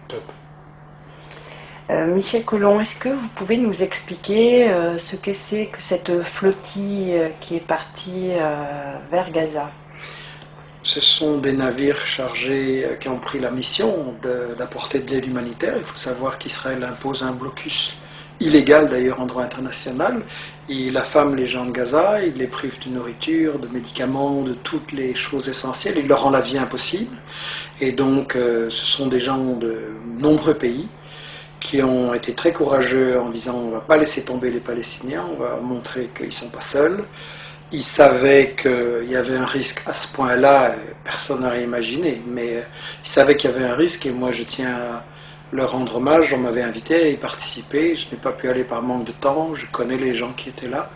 Top. Michel Collomb, est-ce que vous pouvez nous expliquer ce que c'est que cette flottille qui est partie vers Gaza? Ce sont des navires chargés qui ont pris la mission d'apporter de l'aide humanitaire. Il faut savoir qu'Israël impose un blocus illégal d'ailleurs en droit international. Il affame les gens de Gaza, il les prive de nourriture, de médicaments, de toutes les choses essentielles. Il leur rend la vie impossible. Et donc ce sont des gens de nombreux pays qui ont été très courageux en disant on ne va pas laisser tomber les Palestiniens, on va montrer qu'ils ne sont pas seuls. Ils savaient qu'il y avait un risque à ce point-là, personne n'aurait imaginé, mais ils savaient qu'il y avait un risque et moi je tiens à leur rendre hommage. On m'avait invité à y participer, je n'ai pas pu aller par manque de temps, je connais les gens qui étaient là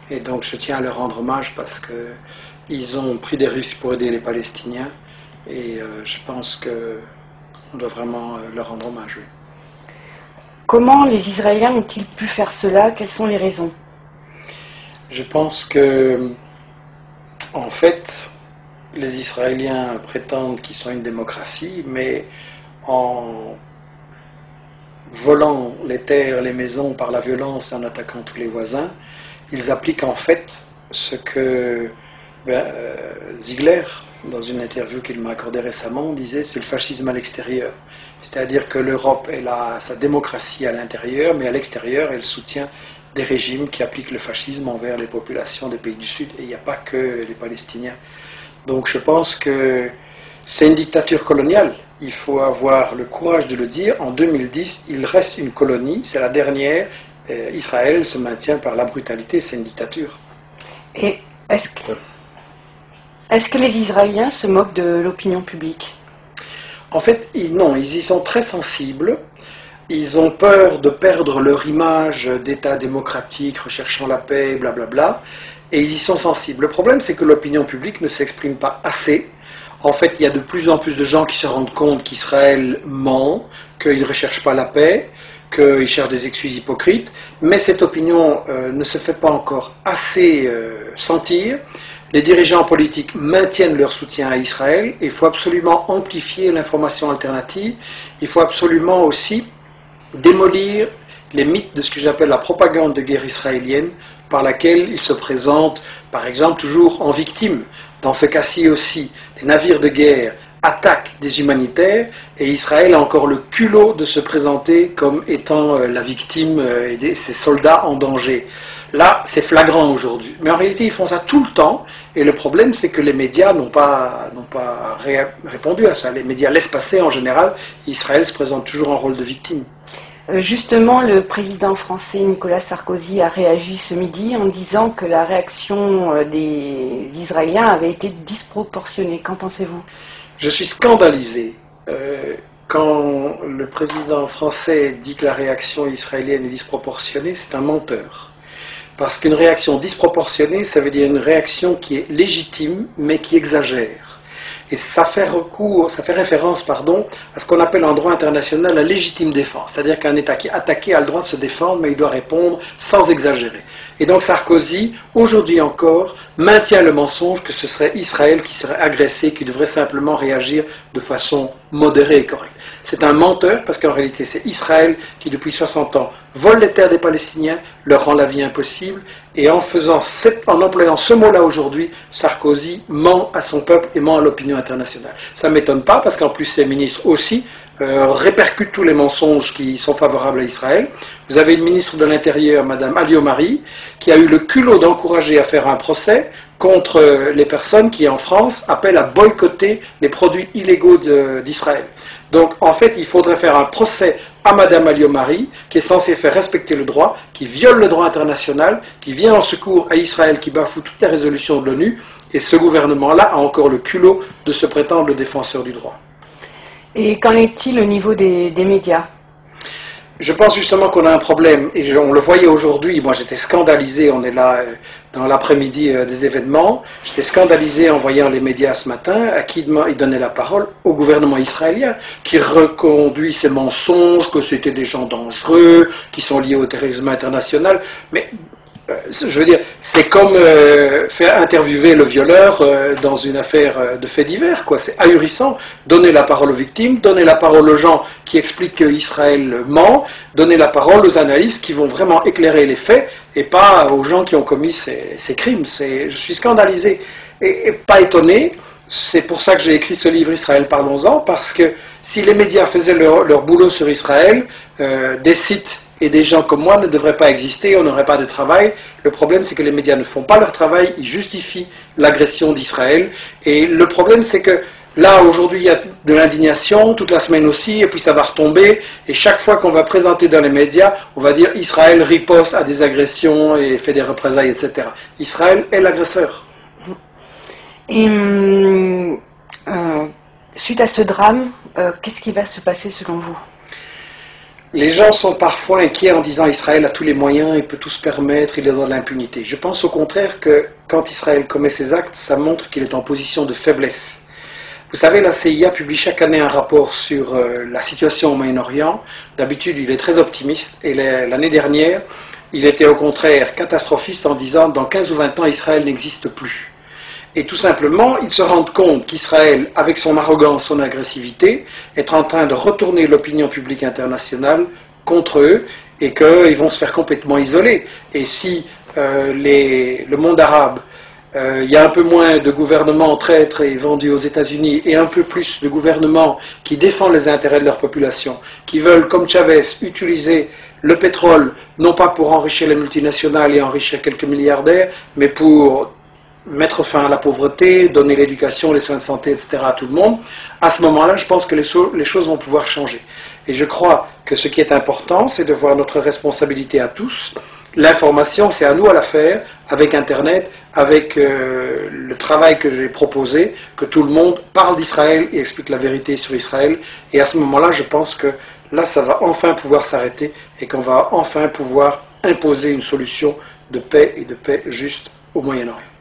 et donc je tiens à leur rendre hommage parce qu'ils ont pris des risques pour aider les Palestiniens et je pense qu'on doit vraiment leur rendre hommage. Oui. Comment les Israéliens ont-ils pu faire cela? Quelles sont les raisons? Je pense que, en fait, les Israéliens prétendent qu'ils sont une démocratie, mais en volant les terres, les maisons par la violence, en attaquant tous les voisins, ils appliquent en fait ce que Ziegler, dans une interview qu'il m'a accordée récemment, disait c'est le fascisme à l'extérieur. C'est-à-dire que l'Europe, elle a sa démocratie à l'intérieur, mais à l'extérieur, elle soutient des régimes qui appliquent le fascisme envers les populations des pays du Sud, et il n'y a pas que les Palestiniens. Donc je pense que c'est une dictature coloniale, il faut avoir le courage de le dire. En 2010, il reste une colonie, c'est la dernière, Israël se maintient par la brutalité, c'est une dictature. Et est-ce que les Israéliens se moquent de l'opinion publique? En fait, non, ils y sont très sensibles. Ils ont peur de perdre leur image d'État démocratique, recherchant la paix, blablabla, et ils y sont sensibles. Le problème, c'est que l'opinion publique ne s'exprime pas assez. En fait, il y a de plus en plus de gens qui se rendent compte qu'Israël ment, qu'il ne recherche pas la paix, qu'il cherche des excuses hypocrites, mais cette opinion ne se fait pas encore assez sentir. Les dirigeants politiques maintiennent leur soutien à Israël, et il faut absolument amplifier l'information alternative, il faut absolument aussi démolir les mythes de ce que j'appelle la propagande de guerre israélienne, par laquelle ils se présentent, par exemple, toujours en victime. Dans ce cas-ci aussi, les navires de guerre attaquent des humanitaires, et Israël a encore le culot de se présenter comme étant la victime et ses soldats en danger. Là, c'est flagrant aujourd'hui. Mais en réalité, ils font ça tout le temps, et le problème, c'est que les médias n'ont pas répondu à ça. Les médias laissent passer en général, Israël se présente toujours en rôle de victime. Justement, le président français Nicolas Sarkozy a réagi ce midi en disant que la réaction des Israéliens avait été disproportionnée. Qu'en pensez-vous? Je suis scandalisé quand le président français dit que la réaction israélienne est disproportionnée, c'est un menteur. Parce qu'une réaction disproportionnée, ça veut dire une réaction qui est légitime, mais qui exagère. Et ça fait référence à ce qu'on appelle en droit international la légitime défense. C'est-à-dire qu'un État qui est attaqué a le droit de se défendre, mais il doit répondre sans exagérer. Et donc Sarkozy, aujourd'hui encore, maintient le mensonge que ce serait Israël qui serait agressé, qui devrait simplement réagir de façon modérée et correcte. C'est un menteur, parce qu'en réalité c'est Israël qui depuis 60 ans vole les terres des Palestiniens, leur rend la vie impossible, et en employant ce mot-là aujourd'hui, Sarkozy ment à son peuple et ment à l'opinion internationale. Ça ne m'étonne pas, parce qu'en plus ses ministres aussi répercutent tous les mensonges qui sont favorables à Israël. Vous avez une ministre de l'Intérieur, Madame Alliot-Marie, qui a eu le culot d'encourager à faire un procès contre les personnes qui, en France, appellent à boycotter les produits illégaux d'Israël. Donc, en fait, il faudrait faire un procès à Madame Alliot-Marie, qui est censée faire respecter le droit, qui viole le droit international, qui vient en secours à Israël, qui bafoue toutes les résolutions de l'ONU, et ce gouvernement-là a encore le culot de se prétendre le défenseur du droit. Et qu'en est-il au niveau des médias? Je pense justement qu'on a un problème, et on le voyait aujourd'hui. Moi j'étais scandalisé, on est là dans l'après-midi des événements, j'étais scandalisé en voyant les médias ce matin, à qui ils donnaient la parole au gouvernement israélien, qui reconduit ces mensonges, que c'était des gens dangereux, qui sont liés au terrorisme international. Mais Je veux dire, c'est comme faire interviewer le violeur dans une affaire de fait divers, quoi. C'est ahurissant. Donner la parole aux victimes, donner la parole aux gens qui expliquent qu'Israël ment, donner la parole aux analystes qui vont vraiment éclairer les faits et pas aux gens qui ont commis ces crimes. Je suis scandalisé et pas étonné. C'est pour ça que j'ai écrit ce livre Israël parlons-en, parce que si les médias faisaient leur boulot sur Israël, des sites et des gens comme moi ne devraient pas exister, on n'aurait pas de travail. Le problème, c'est que les médias ne font pas leur travail, ils justifient l'agression d'Israël. Et le problème, c'est que là, aujourd'hui, il y a de l'indignation, toute la semaine aussi, et puis ça va retomber. Et chaque fois qu'on va présenter dans les médias, on va dire Israël riposte à des agressions et fait des représailles, etc. Israël est l'agresseur. Et suite à ce drame, qu'est-ce qui va se passer selon vous ? Les gens sont parfois inquiets en disant Israël a tous les moyens, il peut tout se permettre, il est dans l'impunité. Je pense au contraire que quand Israël commet ses actes, ça montre qu'il est en position de faiblesse. Vous savez, la CIA publie chaque année un rapport sur la situation au Moyen-Orient. D'habitude, il est très optimiste et l'année dernière, il était au contraire catastrophiste en disant dans 15 ou 20 ans, Israël n'existe plus. Et tout simplement, ils se rendent compte qu'Israël, avec son arrogance, son agressivité, est en train de retourner l'opinion publique internationale contre eux et qu'ils vont se faire complètement isoler. Et si le monde arabe, il y a un peu moins de gouvernements traîtres et vendus aux États-Unis et un peu plus de gouvernements qui défendent les intérêts de leur population, qui veulent, comme Chavez, utiliser le pétrole, non pas pour enrichir les multinationales et enrichir quelques milliardaires, mais pour mettre fin à la pauvreté, donner l'éducation, les soins de santé, etc. à tout le monde, à ce moment-là, je pense que les choses vont pouvoir changer. Et je crois que ce qui est important, c'est de voir notre responsabilité à tous. L'information, c'est à nous à la faire, avec Internet, avec le travail que j'ai proposé, que tout le monde parle d'Israël et explique la vérité sur Israël. Et à ce moment-là, je pense que là, ça va enfin pouvoir s'arrêter et qu'on va enfin pouvoir imposer une solution de paix et de paix juste au Moyen-Orient.